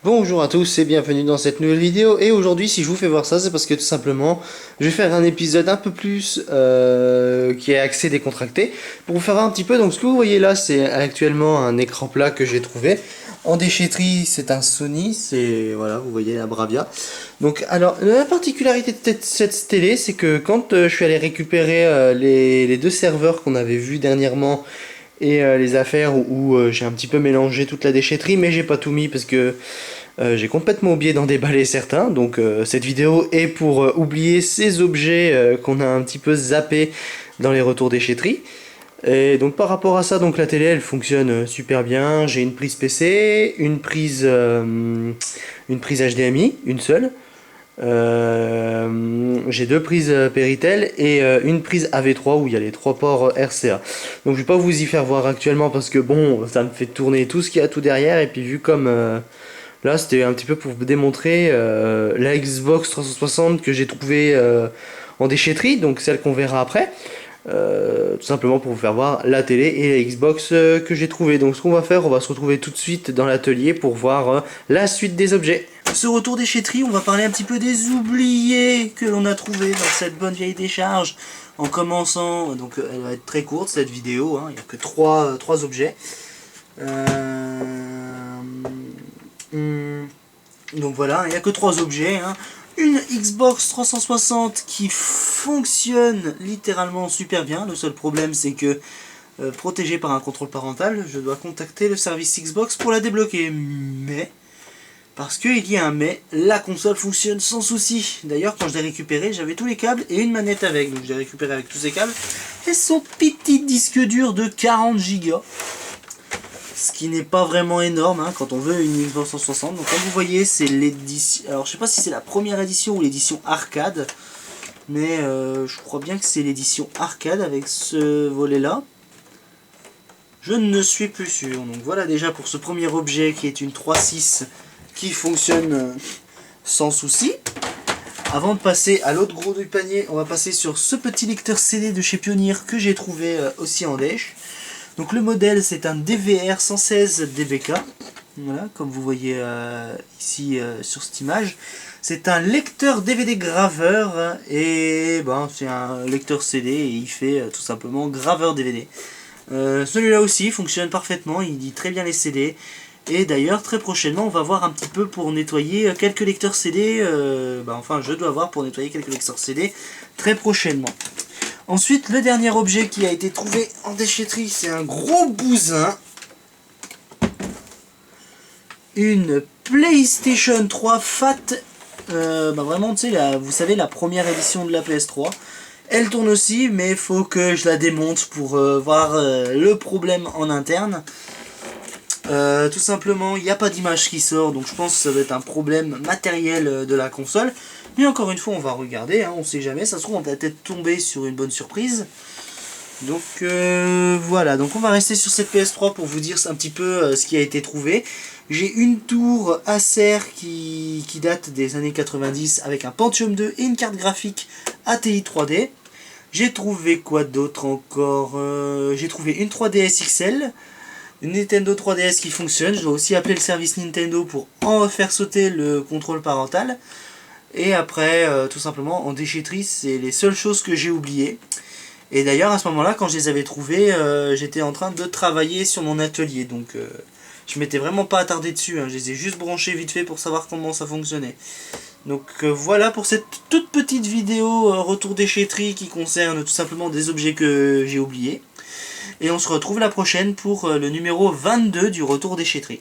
Bonjour à tous et bienvenue dans cette nouvelle vidéo. Et aujourd'hui, si je vous fais voir ça, c'est parce que tout simplement, je vais faire un épisode un peu plus qui est axé décontracté pour vous faire voir un petit peu. Donc, ce que vous voyez là, c'est actuellement un écran plat que j'ai trouvé en déchetterie. C'est un Sony, c'est voilà, vous voyez la Bravia. Donc, alors, la particularité de cette télé, c'est que quand je suis allé récupérer les deux serveurs qu'on avait vus dernièrement et les affaires où j'ai un petit peu mélangé toute la déchetterie, mais j'ai pas tout mis parce que j'ai complètement oublié d'en déballer certains. Donc cette vidéo est pour oublier ces objets qu'on a un petit peu zappés dans les retours déchetterie. Et donc par rapport à ça, donc la télé elle fonctionne super bien. J'ai une prise PC, une prise HDMI, une seule. J'ai deux prises Péritel et une prise AV3 où il y a les trois ports RCA. Donc je vais pas vous y faire voir actuellement parce que bon, ça me fait tourner tout ce qu'il y a tout derrière et puis vu comme là c'était un petit peu pour vous démontrer la Xbox 360 que j'ai trouvée en déchetterie, donc celle qu'on verra après. Tout simplement pour vous faire voir la télé et la Xbox que j'ai trouvé. Donc ce qu'on va faire, on va se retrouver tout de suite dans l'atelier pour voir la suite des objets. Ce retour déchetterie, on va parler un petit peu des oubliés que l'on a trouvés dans cette bonne vieille décharge. En commençant, donc elle va être très courte cette vidéo, hein, il n'y a que trois objets. Donc voilà, il n'y a que trois objets. Hein. Une Xbox 360 qui fonctionne littéralement super bien. Le seul problème c'est que protégée par un contrôle parental, je dois contacter le service Xbox pour la débloquer. Mais, parce qu'il y a un mais, la console fonctionne sans souci. D'ailleurs quand je l'ai récupérée, j'avais tous les câbles et une manette avec. Donc je l'ai récupérée avec tous ces câbles. Et son petit disque dur de 40 Go. Ce qui n'est pas vraiment énorme hein, quand on veut une Xbox 360. Donc comme vous voyez, c'est l'édition. Alors je sais pas si c'est la première édition ou l'édition arcade, mais je crois bien que c'est l'édition arcade avec ce volet-là. Je ne suis plus sûr. Donc voilà déjà pour ce premier objet qui est une 3.6 qui fonctionne sans souci. Avant de passer à l'autre gros du panier, on va passer sur ce petit lecteur CD de chez Pioneer que j'ai trouvé aussi en dèche. Donc le modèle c'est un DVR 116 DBK, voilà, comme vous voyez ici sur cette image. C'est un lecteur DVD graveur et ben, c'est un lecteur CD et il fait tout simplement graveur DVD. Celui-là aussi fonctionne parfaitement, il lit très bien les CD. Et d'ailleurs très prochainement on va voir un petit peu pour nettoyer quelques lecteurs CD, enfin je dois voir pour nettoyer quelques lecteurs CD très prochainement. Ensuite, le dernier objet qui a été trouvé en déchetterie, c'est un gros bousin. Une PlayStation 3 Fat. Vraiment, tu sais, vous savez, la première édition de la PS3. Elle tourne aussi, mais il faut que je la démonte pour voir le problème en interne. Tout simplement, il n'y a pas d'image qui sort, donc je pense que ça doit être un problème matériel de la console. Mais encore une fois, on va regarder, hein, on sait jamais, ça se trouve on va peut-être tomber sur une bonne surprise. Donc voilà, donc on va rester sur cette PS3 pour vous dire un petit peu ce qui a été trouvé. J'ai une tour Acer qui date des années 90 avec un Pentium 2 et une carte graphique ATI 3D. J'ai trouvé quoi d'autre encore j'ai trouvé une 3DS XL. Une Nintendo 3DS qui fonctionne, je dois aussi appeler le service Nintendo pour en faire sauter le contrôle parental. Et après, tout simplement, en déchetterie, c'est les seules choses que j'ai oubliées. Et d'ailleurs, à ce moment-là, quand je les avais trouvées, j'étais en train de travailler sur mon atelier. Donc, je m'étais vraiment pas attardé dessus. Hein. Je les ai juste branchés vite fait pour savoir comment ça fonctionnait. Donc, voilà pour cette toute petite vidéo retour déchetterie qui concerne tout simplement des objets que j'ai oubliés. Et on se retrouve la prochaine pour le numéro 22 du retour déchetterie.